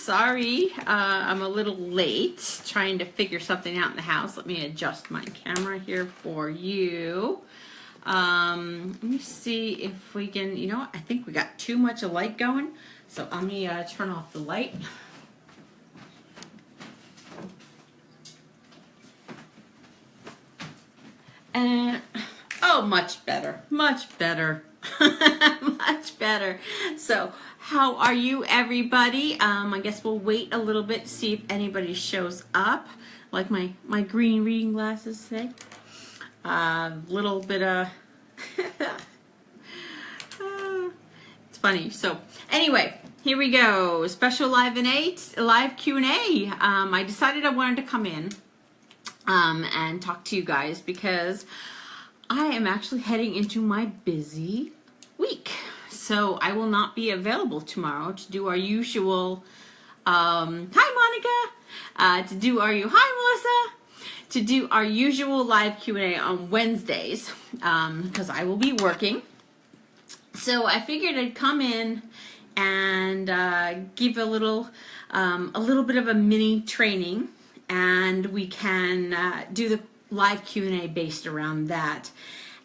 Sorry, I'm a little late trying to figure something out in the house. Let me adjust my camera here for you. Let me see if we can, you know what, I think we got too much of light going. So let me turn off the light. And, oh, much better, much better. Much better. So how are you, everybody? I guess we'll wait a little bit to see if anybody shows up. Like my green reading glasses today. Little bit of it's funny. So anyway, here we go. Special live Q&A. I decided I wanted to come in and talk to you guys because I am actually heading into my busy week. So I will not be available tomorrow to do our usual, hi Monica, hi Melissa, to do our usual live Q&A on Wednesdays because I will be working. So I figured I'd come in and give a little bit of a mini training, and we can do the live Q&A based around that.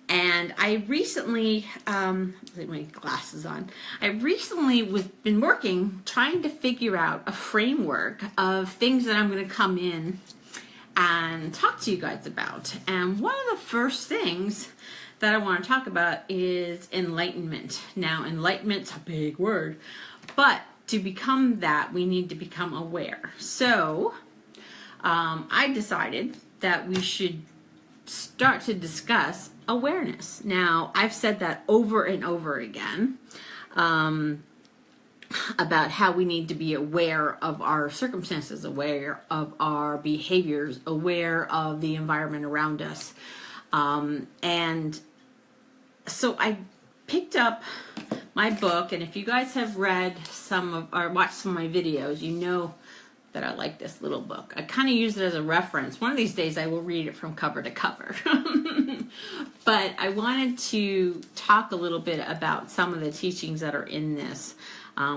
And I recently, put my glasses on. I recently been working, trying to figure out a framework of things that I'm going to come in and talk to you guys about. And one of the first things that I want to talk about is enlightenment. Now, enlightenment's a big word, but to become that, we need to become aware. So I decided that we should start to discuss awareness. Now, I've said that over and over again about how we need to be aware of our circumstances, aware of our behaviors, aware of the environment around us. And so I picked up my book, and if you guys have read or watched some of my videos, you know that I like this little book. I kind of use it as a reference. One of these days I will read it from cover to cover. But I wanted to talk a little bit about some of the teachings that are in this.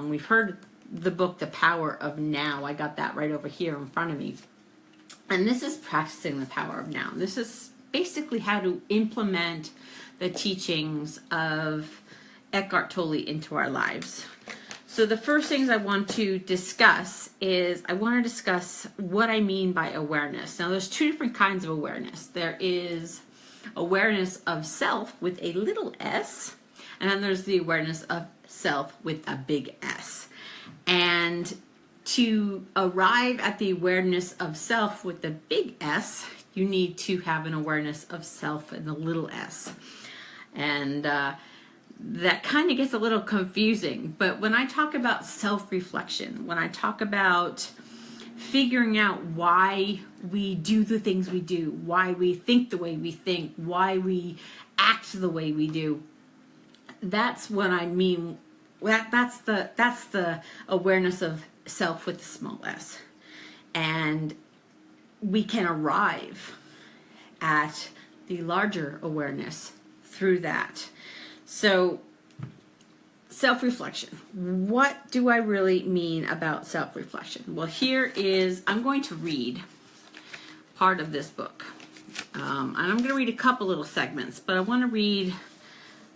We've heard the book, The Power of Now. I got that right over here in front of me. And this is practicing the power of now. This is basically how to implement the teachings of Eckhart Tolle into our lives. So the first things I want to discuss is I want to discuss what I mean by awareness. Now, there's two different kinds of awareness. There is awareness of self with a little s, and then there's the awareness of self with a big S. And to arrive at the awareness of self with the big S, you need to have an awareness of self in the little s. And that kind of gets a little confusing, but when I talk about self-reflection, when I talk about figuring out why we do the things we do, why we think the way we think, why we act the way we do, that's what I mean. That's the awareness of self with the small s. And we can arrive at the larger awareness through that. So, self-reflection. What do I really mean about self-reflection? Well, I'm going to read part of this book. And I'm going to read a couple little segments, but I want to read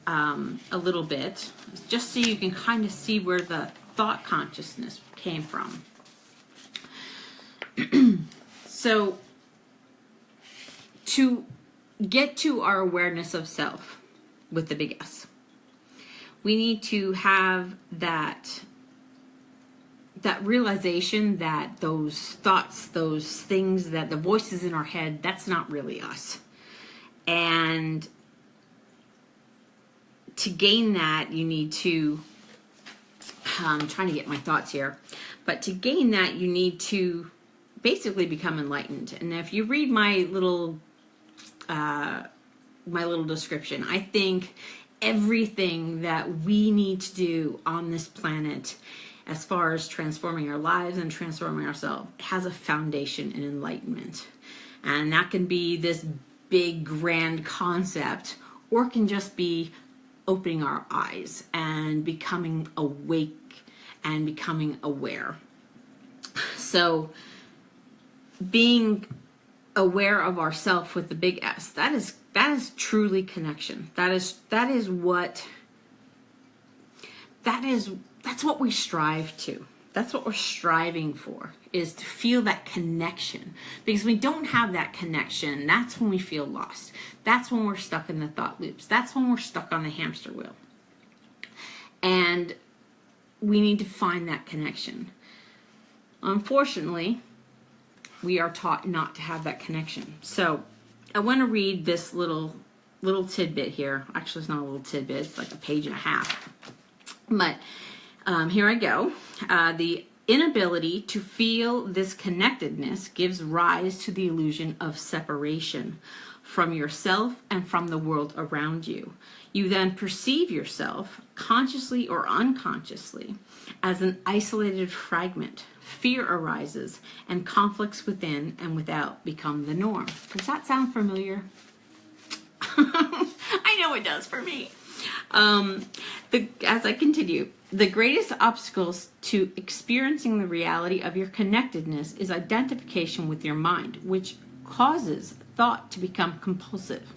a little bit, just so you can kind of see where the thought consciousness came from. So, to get to our awareness of self with the big S, we need to have that realization that those thoughts, those things, that the voices in our head, that's not really us. And to gain that, you need to, I'm trying to get my thoughts here, but to gain that, you need to basically become enlightened. And if you read my little description, I think everything that we need to do on this planet as far as transforming our lives and transforming ourselves has a foundation in enlightenment. And that can be this big grand concept, or it can just be opening our eyes and becoming awake and becoming aware. So being aware of ourself with the big S, that is truly connection. That's what we strive to. That's what we're striving for, is to feel that connection. Because when we don't have that connection, that's when we feel lost. That's when we're stuck in the thought loops. That's when we're stuck on the hamster wheel. And we need to find that connection. Unfortunately, we are taught not to have that connection. So I want to read this little tidbit here. Actually, it's not a little tidbit. It's like a page and a half. But here I go. The inability to feel this connectedness gives rise to the illusion of separation from yourself and from the world around you. You then perceive yourself, consciously or unconsciously, as an isolated fragment. Fear arises, and conflicts within and without become the norm. Does that sound familiar? I know it does for me. As I continue, the greatest obstacles to experiencing the reality of your connectedness is identification with your mind, which causes thought to become compulsive.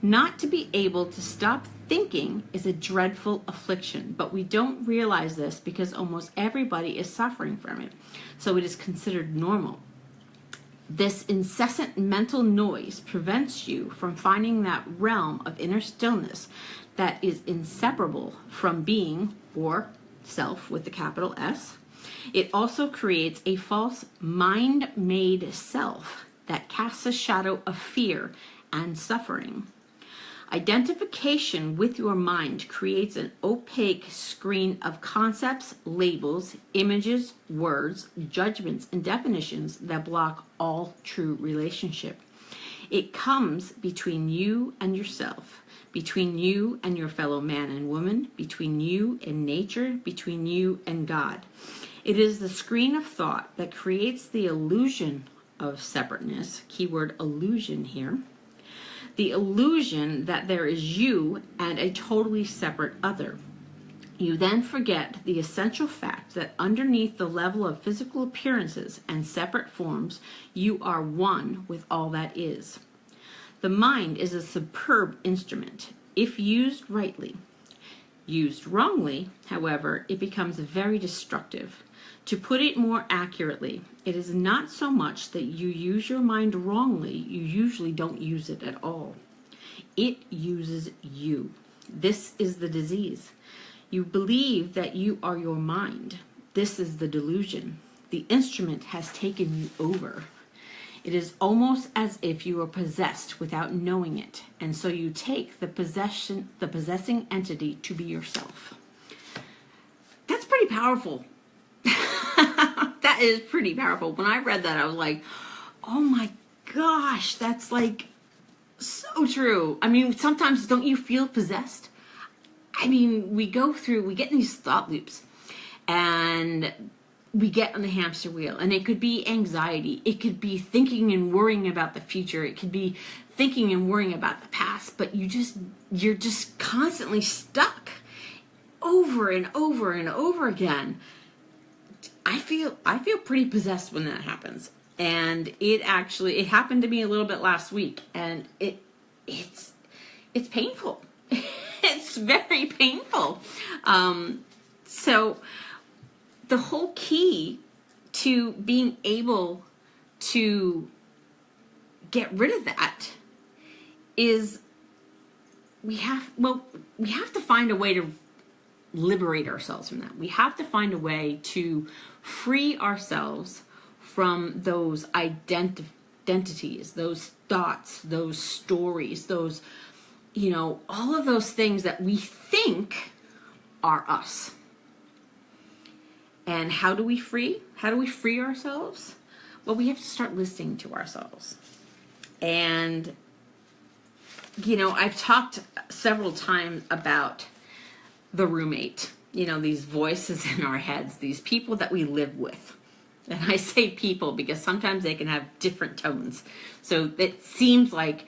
Not to be able to stop thinking is a dreadful affliction, but we don't realize this because almost everybody is suffering from it, so it is considered normal. This incessant mental noise prevents you from finding that realm of inner stillness that is inseparable from being, or self with the capital S. It also creates a false mind-made self that casts a shadow of fear and suffering. Identification with your mind creates an opaque screen of concepts, labels, images, words, judgments, and definitions that block all true relationship. It comes between you and yourself, between you and your fellow man and woman, between you and nature, between you and God. It is the screen of thought that creates the illusion of separateness, keyword illusion here. The illusion that there is you and a totally separate other. You then forget the essential fact that underneath the level of physical appearances and separate forms, you are one with all that is. The mind is a superb instrument if used rightly. Used wrongly, however, it becomes very destructive. To put it more accurately, it is not so much that you use your mind wrongly, you usually don't use it at all. It uses you. This is the disease. You believe that you are your mind. This is the delusion. The instrument has taken you over. It is almost as if you are possessed without knowing it, and so you take the possessing entity to be yourself. That's pretty powerful. That is pretty powerful. When I read that, I was like, oh my gosh, that's like so true. I mean, sometimes don't you feel possessed? I mean, we get in these thought loops and we get on the hamster wheel, and it could be anxiety. It could be thinking and worrying about the future. It could be thinking and worrying about the past, but you're just constantly stuck over and over and over again. I feel pretty possessed when that happens. And it happened to me a little bit last week, and it's painful. It's very painful. So the whole key to being able to get rid of that is we have to find a way to liberate ourselves from that. We have to find a way to free ourselves from those identities, those thoughts, those stories, those, all of those things that we think are us. And how do we free ourselves? Well, we have to start listening to ourselves. And, I've talked several times about the roommate, these voices in our heads, these people that we live with. And I say people because sometimes they can have different tones. So it seems like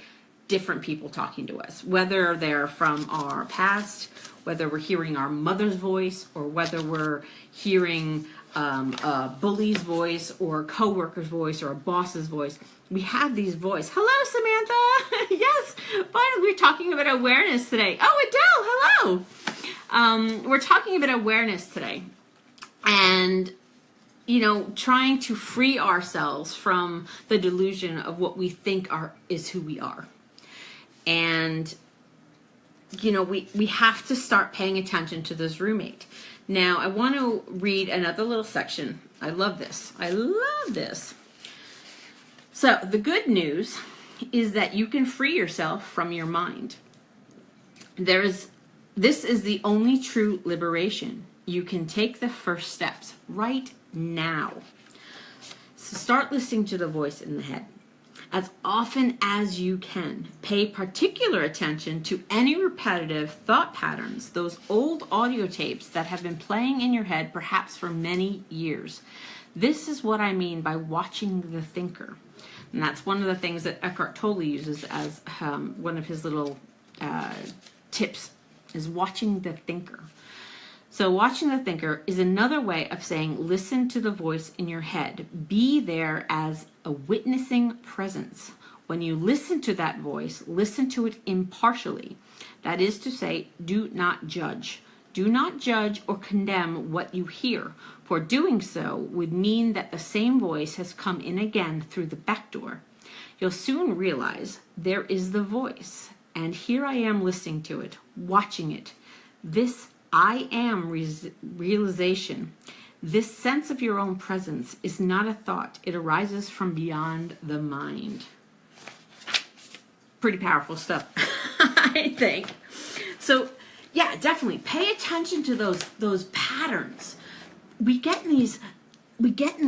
different people talking to us, whether they're from our past, whether we're hearing our mother's voice, or whether we're hearing a bully's voice, or a coworker's voice, or a boss's voice. We have these voices. Hello, Samantha. Yes, finally, we're talking about awareness today. Oh, Adele, hello. We're talking about awareness today, and trying to free ourselves from the delusion of what we think is who we are. And we have to start paying attention to this roommate. Now, I want to read another little section. I love this. I love this. So, the good news is that you can free yourself from your mind. This is the only true liberation. You can take the first steps right now. So start listening to the voice in the head. As often as you can, pay particular attention to any repetitive thought patterns, those old audio tapes that have been playing in your head perhaps for many years. This is what I mean by watching the thinker. And that's one of the things that Eckhart Tolle uses as one of his little tips, is watching the thinker. So watching the thinker is another way of saying listen to the voice in your head. Be there as a witnessing presence. When you listen to that voice, listen to it impartially. That is to say, do not judge. Do not judge or condemn what you hear, for doing so would mean that the same voice has come in again through the back door. You'll soon realize there is the voice, and here I am listening to it, watching it. This I am realization. This sense of your own presence is not a thought. It arises from beyond the mind. Pretty powerful stuff, I think. So, yeah, definitely pay attention to those patterns. We get in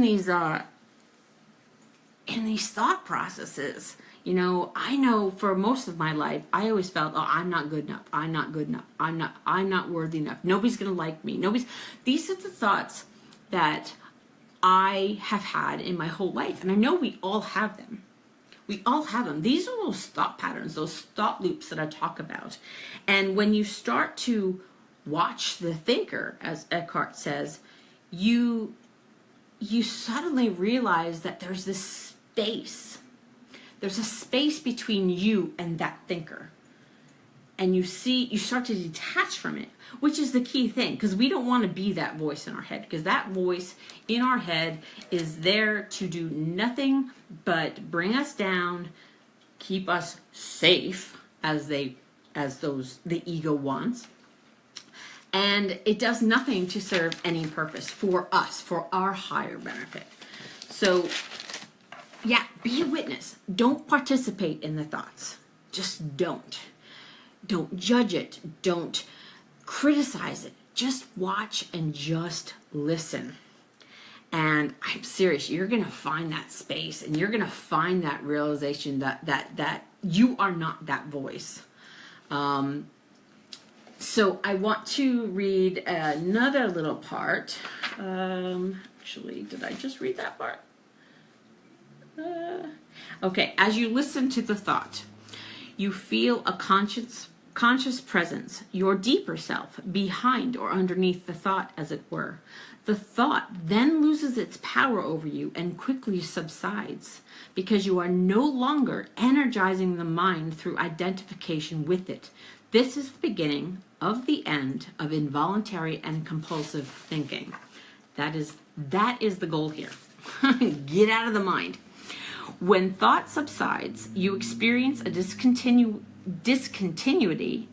these thought processes. I know for most of my life, I always felt, oh, I'm not good enough. I'm not good enough. I'm not worthy enough. Nobody's going to like me. These are the thoughts that I have had in my whole life. And I know we all have them. We all have them. These are those thought patterns, those thought loops that I talk about. And when you start to watch the thinker, as Eckhart says, you suddenly realize that there's this space. There's a space between you and that thinker. And you start to detach from it, which is the key thing, because we don't want to be that voice in our head, because that voice in our head is there to do nothing but bring us down, keep us safe, as the ego wants. And it does nothing to serve any purpose for us, for our higher benefit. So, yeah, be a witness. Don't participate in the thoughts. Just don't. Don't judge it. Don't criticize it. Just watch and just listen. And I'm serious, you're going to find that space, and you're going to find that realization that you are not that voice. So I want to read another little part. Actually, did I just read that part? Okay, as you listen to the thought, you feel a conscious presence, your deeper self, behind or underneath the thought, as it were. The thought then loses its power over you and quickly subsides, because you are no longer energizing the mind through identification with it. This is the beginning of the end of involuntary and compulsive thinking. That is the goal here. Get out of the mind. When thought subsides, you experience a discontinuity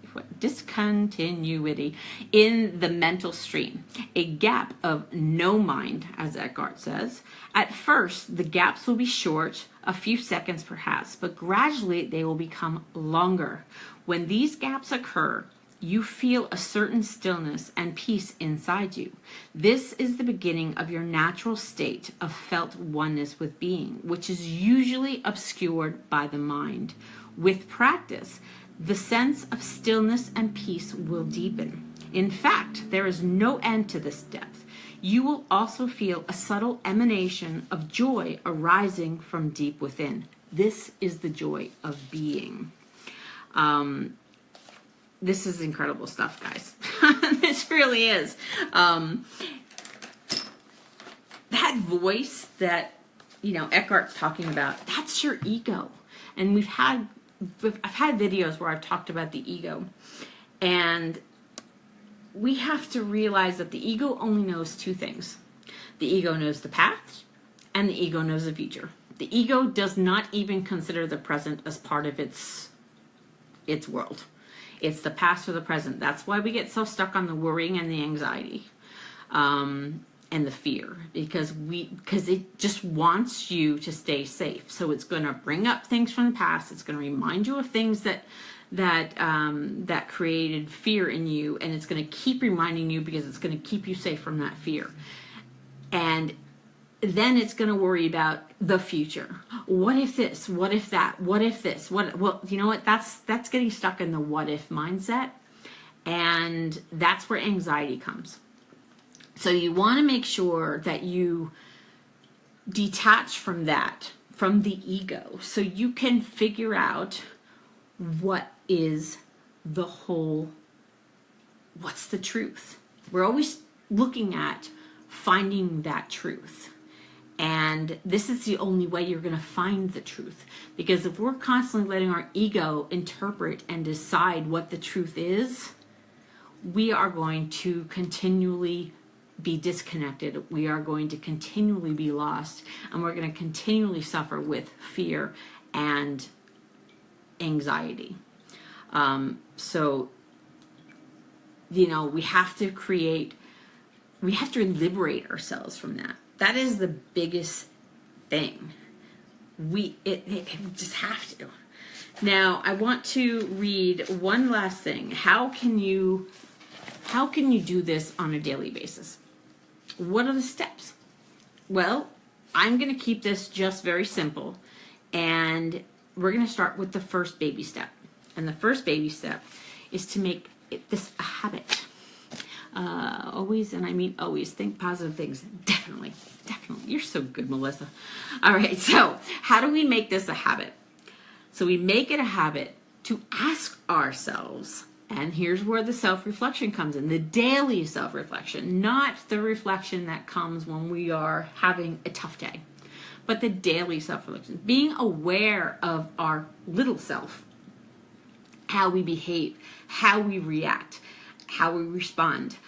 in the mental stream, a gap of no mind, as Eckhart says. At first, the gaps will be short, a few seconds perhaps, but gradually they will become longer. When these gaps occur, you feel a certain stillness and peace inside you. This is the beginning of your natural state of felt oneness with being, which is usually obscured by the mind. With practice, the sense of stillness and peace will deepen. In fact, there is no end to this depth. You will also feel a subtle emanation of joy arising from deep within. This is the joy of being. This is incredible stuff, guys. This really is. That voice that, Eckhart's talking about, that's your ego. And I've had videos where I've talked about the ego. And we have to realize that the ego only knows two things. The ego knows the past, and the ego knows the future. The ego does not even consider the present as part of its world. It's the past or the present. That's why we get so stuck on the worrying and the anxiety, and the fear, because it just wants you to stay safe. So it's going to bring up things from the past. It's going to remind you of things that created fear in you, and it's going to keep reminding you because it's going to keep you safe from that fear. And then it's going to worry about the future. What if this? What if that? What if this? Well, you know what? That's getting stuck in the what if mindset, and that's where anxiety comes. So you want to make sure that you detach from that, from the ego, so you can figure out what is the whole, what's the truth. We're always looking at finding that truth. And this is the only way you're going to find the truth. Because if we're constantly letting our ego interpret and decide what the truth is, we are going to continually be disconnected. We are going to continually be lost. And we're going to continually suffer with fear and anxiety. So, we have to liberate ourselves from that. That is the biggest thing. We just have to. Now, I want to read one last thing. How can you do this on a daily basis? What are the steps? Well, I'm going to keep this just very simple, and we're going to start with the first baby step. And the first baby step is to make this a habit. Always, and I mean always, think positive things. Definitely. You're so good, Melissa. All right, so how do we make this a habit? So we make it a habit to ask ourselves, and here's where the self-reflection comes in, the daily self-reflection, not the reflection that comes when we are having a tough day, but the daily self-reflection, being aware of our little self, how we behave, how we react, how we respond,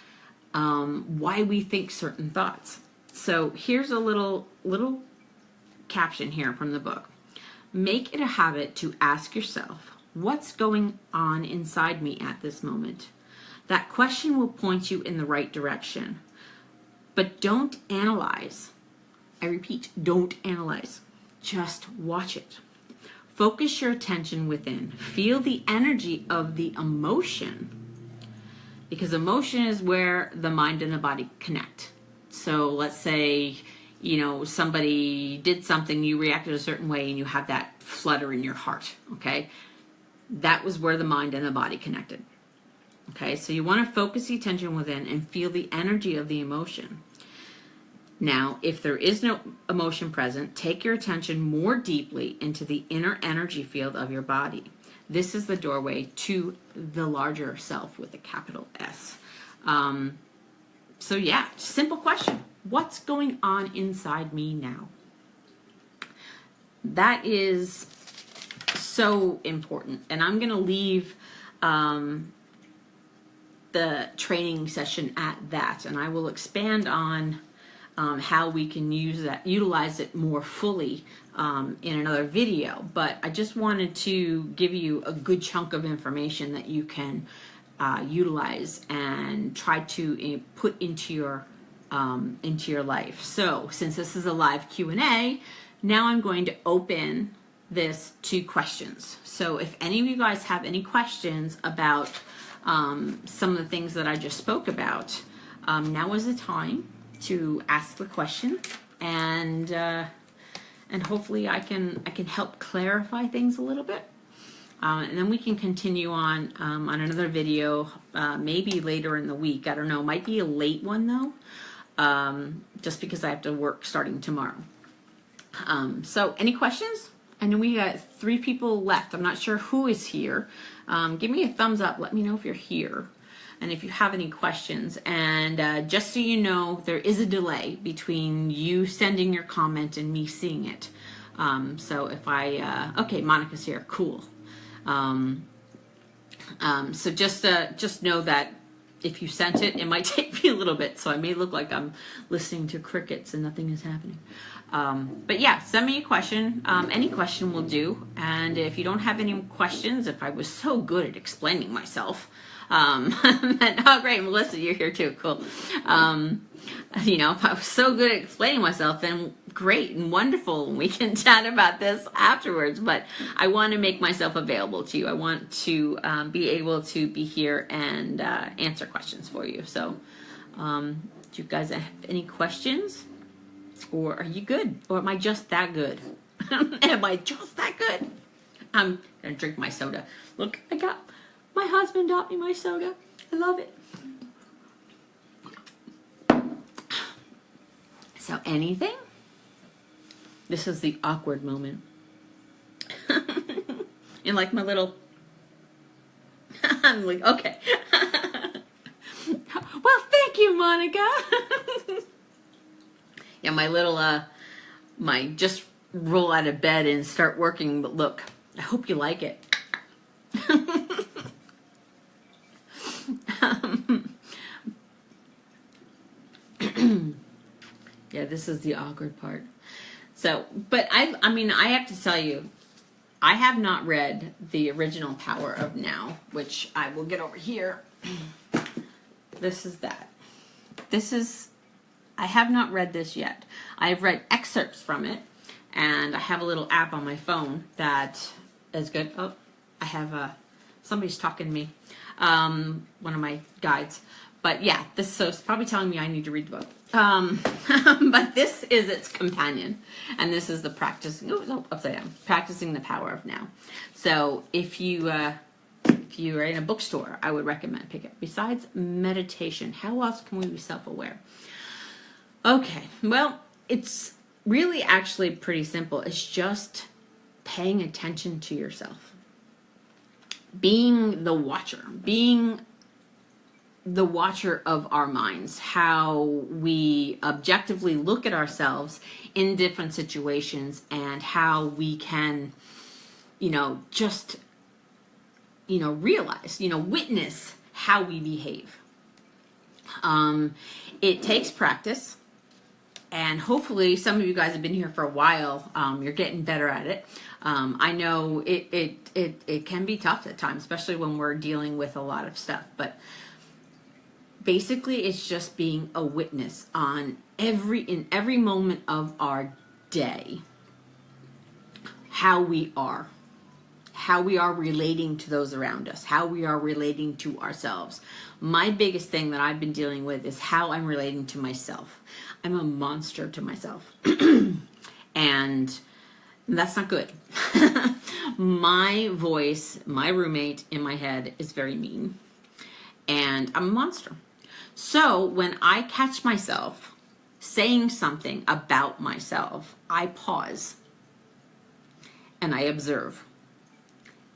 why we think certain thoughts. So here's a little caption here from the book. Make it a habit to ask yourself, what's going on inside me at this moment? That question will point you in the right direction. But don't analyze. I repeat, don't analyze. Just watch it. Focus your attention within. Feel the energy of the emotion. Because emotion is where the mind and the body connect. So let's say, somebody did something, you reacted a certain way, and you have that flutter in your heart, okay? That was where the mind and the body connected. Okay, so you want to focus the attention within and feel the energy of the emotion. Now, if there is no emotion present, take your attention more deeply into the inner energy field of your body. This is the doorway to the larger self with a capital S. So yeah, simple question. What's going on inside me now? That is so important. And I'm going to leave the training session at that. And I will expand on how we can utilize it more fully in another video. But I just wanted to give you a good chunk of information that you can utilize and try to put into your life. So since this is a live Q&A, now I'm going to open this to questions. So if any of you guys have any questions about some of the things that I just spoke about, now is the time to ask the question, and hopefully I can help clarify things a little bit, and then we can continue on another video, maybe later in the week. I don't know, might be a late one though, just because I have to work starting tomorrow. So any questions? I know we got 3 people left. I'm not sure who is here. Give me a thumbs up. Let me know if you're here and if you have any questions. And just so you know, there is a delay between you sending your comment and me seeing it. So if okay, Monica's here. Cool. So just know that if you sent it, it might take me a little bit. So I may look like I'm listening to crickets and nothing is happening. But yeah, send me a question. Any question will do. And if you don't have any questions, if I was so good at explaining myself, oh great, Melissa, you're here too. Cool. If I was so good at explaining myself, then great and wonderful. We can chat about this afterwards. But I want to make myself available to you. I want to be able to be here and answer questions for you. So, do you guys have any questions? Or are you good? Or am I just that good? Am I just that good? I'm going to drink my soda. Look, my husband got me my soda. I love it. So anything? This is the awkward moment. And like my little... I'm like, okay. Well, thank you, Monica. Yeah, my little, my just roll out of bed and start working, but look, I hope you like it. Yeah, this is the awkward part. So, but I have to tell you, I have not read the original Power of Now, which I will get over here. This is that. I have not read this yet. I've read excerpts from it, and I have a little app on my phone that is good. Oh, I have somebody's talking to me, one of my guides. But yeah, so it's probably telling me I need to read the book. But this is its companion, and this is the practicing the Power of Now. So if you are in a bookstore, I would recommend pick it. Besides meditation, how else can we be self-aware? Okay, well, it's really actually pretty simple. It's just paying attention to yourself. Being the watcher of our minds, how we objectively look at ourselves in different situations and how we can, realize, witness how we behave. It takes practice. And hopefully some of you guys have been here for a while. You're getting better at it. I know it can be tough at times, especially when we're dealing with a lot of stuff. But basically, it's just being a witness in every moment of our day, how we are relating to those around us, how we are relating to ourselves. My biggest thing that I've been dealing with is how I'm relating to myself. I'm a monster to myself. And that's not good. My voice, my roommate in my head is very mean. And I'm a monster. So when I catch myself saying something about myself, I pause and I observe.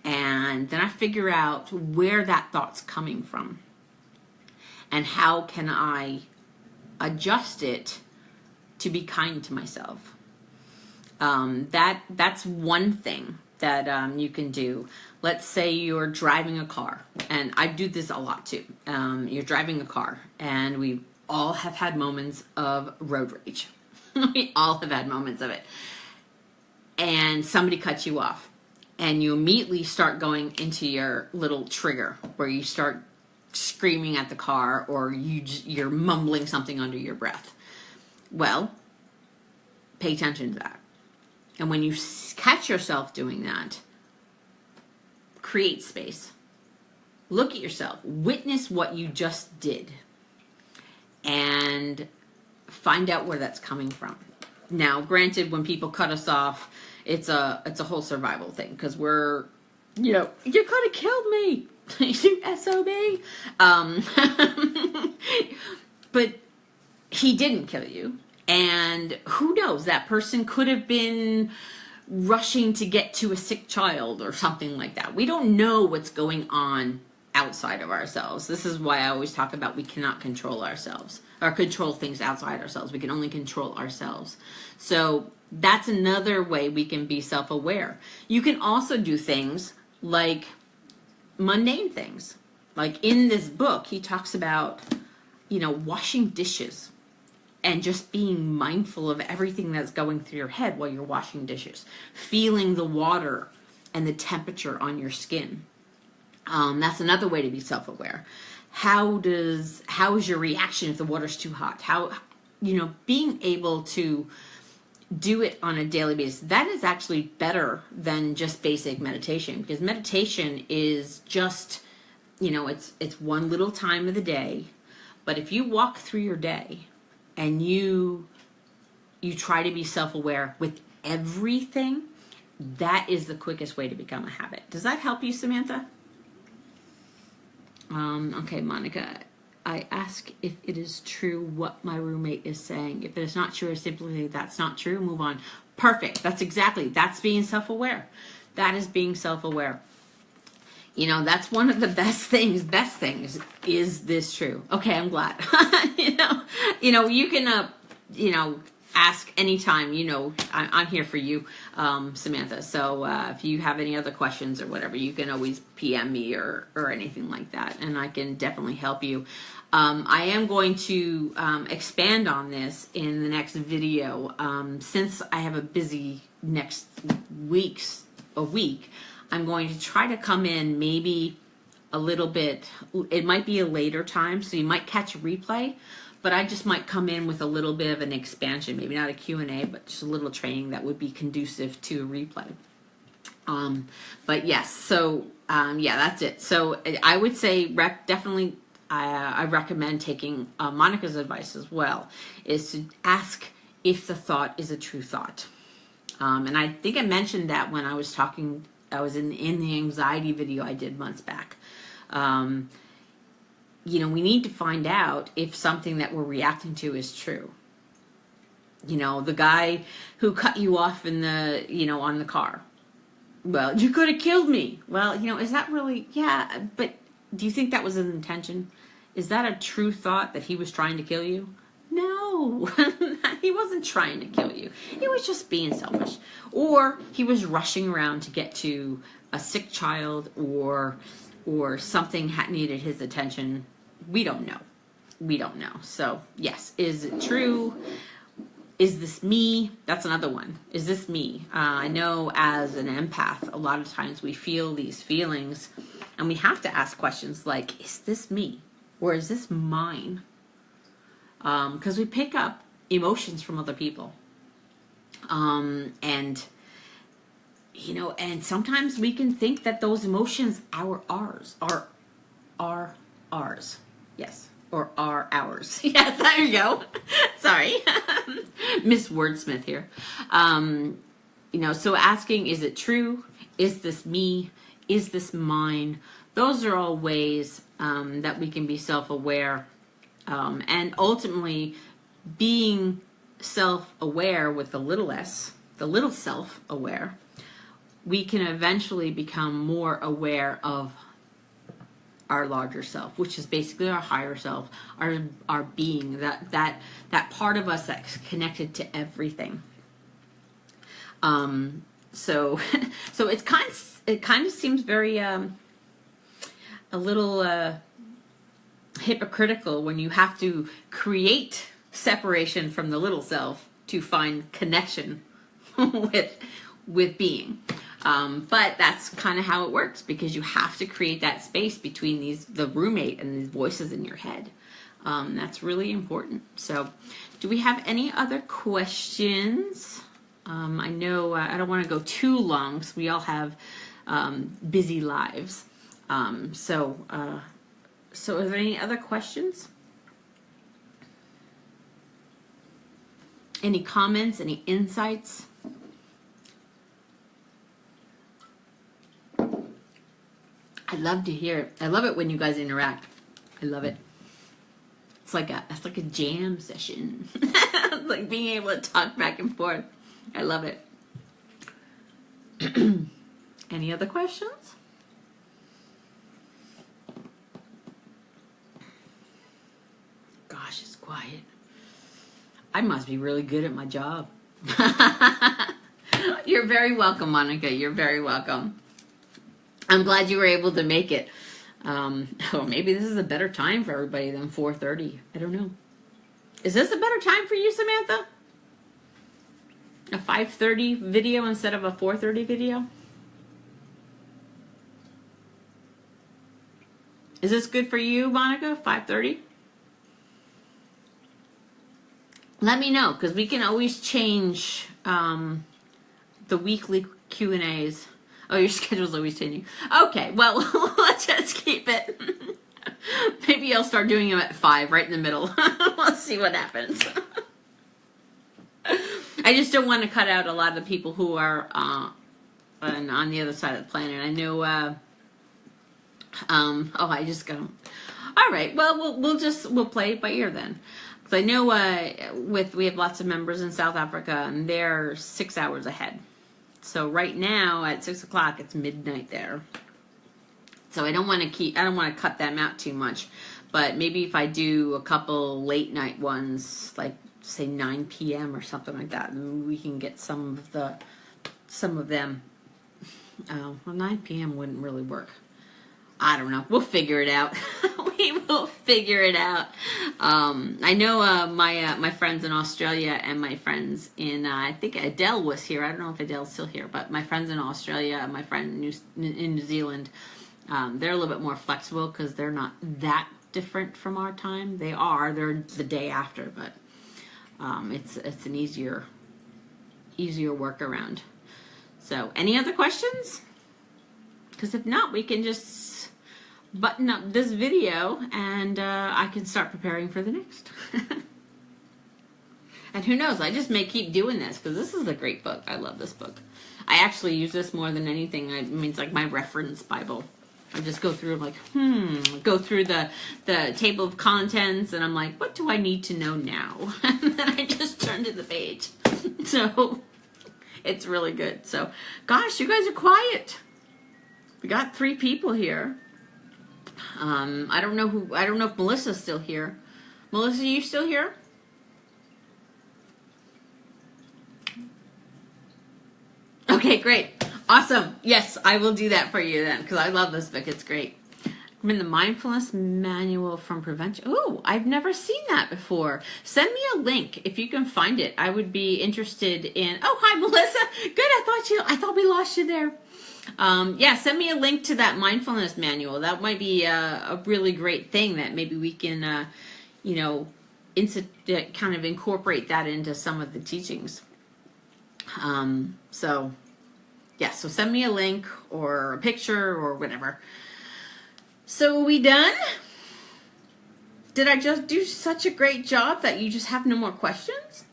And then I figure out where that thought's coming from. And how can I adjust it to be kind to myself. That's one thing that you can do. Let's say you're driving a car, and I do this a lot too. You're driving a car, and we all have had moments of road rage. We all have had moments of it. And somebody cuts you off, and you immediately start going into your little trigger where you start screaming at the car, or you're mumbling something under your breath. Well, pay attention to that. And when you catch yourself doing that, create space. Look at yourself. Witness what you just did. And find out where that's coming from. Now, granted, when people cut us off, it's a whole survival thing. Because we're, you could have killed me. You SOB. But he didn't kill you. And who knows, that person could have been rushing to get to a sick child or something like that. We don't know what's going on outside of ourselves. This is why I always talk about we cannot control ourselves or control things outside ourselves. We can only control ourselves. So that's another way we can be self-aware. You can also do things like mundane things. Like in this book, he talks about, washing dishes and just being mindful of everything that's going through your head while you're washing dishes, feeling the water and the temperature on your skin. That's another way to be self-aware. How is your reaction if the water's too hot? Being able to do it on a daily basis, that is actually better than just basic meditation, because meditation is just, it's one little time of the day. But if you walk through your day and you try to be self-aware with everything, that is the quickest way to become a habit. Does that help you, Samantha? Okay, Monica, I ask if it is true what my roommate is saying. If it is not true, I simply say that's not true, move on. Perfect. That's being self-aware. That is being self-aware. That's one of the best things, is this true? Okay, I'm glad. You can, ask anytime, I'm here for you, Samantha. So if you have any other questions or whatever, you can always PM me or anything like that, and I can definitely help you. I am going to expand on this in the next video. Since I have a busy next week, I'm going to try to come in maybe a little bit, it might be a later time, so you might catch a replay, but I just might come in with a little bit of an expansion, maybe not a Q&A, but just a little training that would be conducive to a replay. But yes, so that's it. So I would say definitely I recommend taking Monica's advice as well, is to ask if the thought is a true thought. And I think I mentioned that when I was in the anxiety video I did months back. We need to find out if something that we're reacting to is true. The guy who cut you off in on the car. Well, you could have killed me. Well, is that really, yeah, but do you think that was his intention? Is that a true thought that he was trying to kill you? No, he wasn't trying to kill you. He was just being selfish. Or he was rushing around to get to a sick child or something needed his attention. We don't know. So, yes, is it true? Is this me? That's another one. Is this me? I know as an empath, a lot of times we feel these feelings and we have to ask questions like, is this me? Or is this mine? Because we pick up emotions from other people. And sometimes we can think that those emotions are ours. Yes. Or are ours. Yes, there you go. Sorry. Miss Wordsmith here. So asking, is it true? Is this me? Is this mine? Those are all ways that we can be self-aware. And ultimately, being self-aware with the little s, the little self-aware, we can eventually become more aware of our larger self, which is basically our higher self, our being, that part of us that's connected to everything. So it kind of seems very a little hypocritical when you have to create separation from the little self to find connection with being. But that's kind of how it works, because you have to create that space between the roommate and these voices in your head. That's really important. So do we have any other questions? I know I don't want to go too long because we all have busy lives. So are there any other questions? Any comments? Any insights? I love to hear it. I love it when you guys interact. I love it. It's like a jam session. It's like being able to talk back and forth. I love it. Any other questions? Gosh, it's quiet. I must be really good at my job. You're very welcome, Monica. You're very welcome. I'm glad you were able to make it. Oh, maybe this is a better time for everybody than 4:30. I don't know. Is this a better time for you, Samantha? A 5:30 video instead of a 4:30 video? Is this good for you, Monica? 5:30? Let me know, because we can always change the weekly Q&As. Oh, your schedule's always changing. Okay, well, let's just keep it. Maybe I'll start doing them at 5, right in the middle. Let's see what happens. I just don't want to cut out a lot of the people who are on the other side of the planet. I know, I just got them. All right, well, we'll play it by ear then. Because I know we have lots of members in South Africa, and they're 6 hours ahead. So right now at 6 o'clock, it's midnight there. So I don't want to cut them out too much. But maybe if I do a couple late night ones, like say 9 p.m. or something like that, we can get some of them. Well, 9 p.m. wouldn't really work. I don't know. We'll figure it out. We will figure it out. I know my friends in Australia and my friends in, I think Adele was here. I don't know if Adele's still here, but my friends in Australia and my friend in New Zealand, they're a little bit more flexible because they're not that different from our time. They're the day after, but it's an easier workaround. So, any other questions? Because if not, we can just button up this video and I can start preparing for the next. And who knows, I just may keep doing this because this is a great book. I love this book. I actually use this more than anything. I mean, it's like my reference Bible. I just go through go through the table of contents, and I'm like, what do I need to know now? And then I just turn to the page. So it's really good. So, gosh, you guys are quiet. We got 3 people here. I don't know if Melissa's still here. Melissa, you still here? Okay, great. Awesome. Yes, I will do that for you then, because I love this book. It's great. I'm in the Mindfulness Manual from Prevention. Oh, I've never seen that before. Send me a link if you can find it. I would be interested in... Oh, hi, Melissa. Good. I thought we lost you there. Yeah, send me a link to that mindfulness manual. That might be a really great thing that maybe we can, kind of incorporate that into some of the teachings. So send me a link or a picture or whatever. So are we done? Did I just do such a great job that you just have no more questions?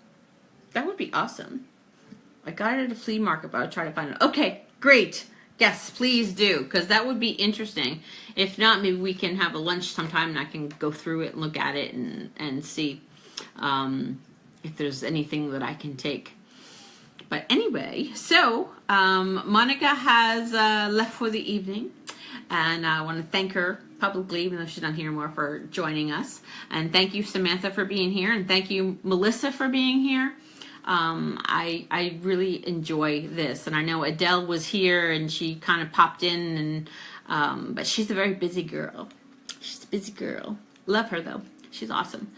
That would be awesome. I got it at a flea market, but I'll try to find it. Okay, great. Yes, please do, because that would be interesting. If not, maybe we can have a lunch sometime and I can go through it and look at it and see if there's anything that I can take. But anyway, so Monica has left for the evening, and I want to thank her publicly, even though she's not here anymore, for joining us. And thank you, Samantha, for being here, and thank you, Melissa, for being here. I really enjoy this, and I know Adele was here and she kind of popped in, and but she's a very busy girl. She's a busy girl. Love her though. She's awesome.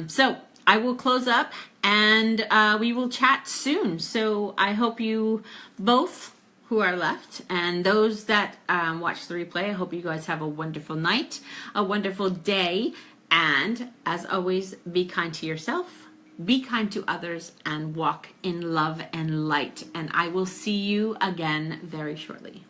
So I will close up, and we will chat soon. So I hope you both who are left and those that watch the replay, I hope you guys have a wonderful night, a wonderful day, and as always, be kind to yourself. Be kind to others and walk in love and light. And I will see you again very shortly.